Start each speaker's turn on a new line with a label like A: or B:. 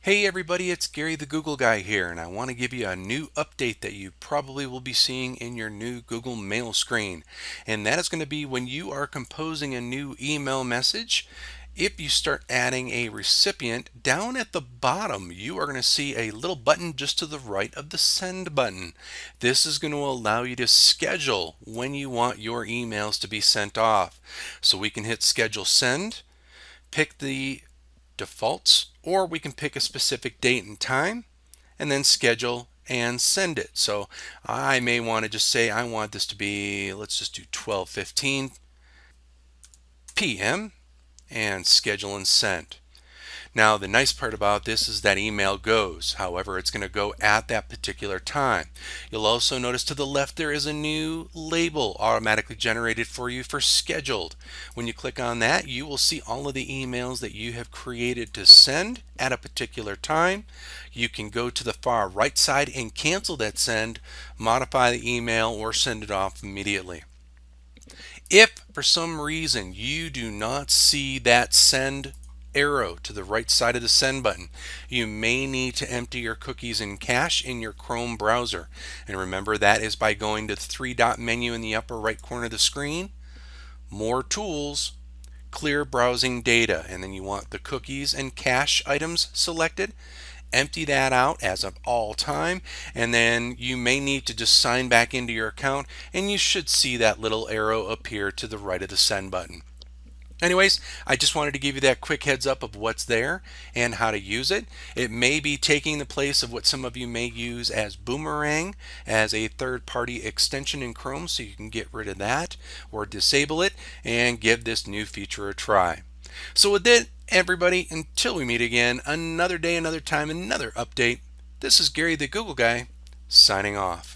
A: Hey everybody, it's Gary the Google Guy here, and I want to give you a new update that you probably will be seeing in your new Google Mail screen. And that is going to be when you are composing a new email message. If you start adding a recipient, down at the bottom, you are going to see a little button just to the right of the send button. This is going to allow you to schedule when you want your emails to be sent off. So we can hit schedule send, pick the defaults, or we can pick a specific date and time and then schedule and send it. So I may want to just say I want this to be, let's just do 12:15 p.m. and schedule and send. Now, the nice part about this is that email goes. However, it's going to go at that particular time. You'll also notice to the left there is a new label automatically generated for you for scheduled. When you click on that, you will see all of the emails that you have created to send at a particular time. You can go to the far right side and cancel that send, modify the email, or send it off immediately. If for some reason you do not see that send arrow to the right side of the send button, you may need to empty your cookies and cache in your Chrome browser. And remember, that is by going to the three-dot menu in the upper right corner of the screen, more tools, clear browsing data, and then you want the cookies and cache items selected. Empty that out as of all time, and then you may need to just sign back into your account, and you should see that little arrow appear to the right of the send button. Anyways, I just wanted to give you that quick heads up of what's there and how to use it. It may be taking the place of what some of you may use as Boomerang as a third-party extension in Chrome, so you can get rid of that or disable it and give this new feature a try. So with that, everybody, until we meet again, another day, another time, another update, this is Gary the Google Guy signing off.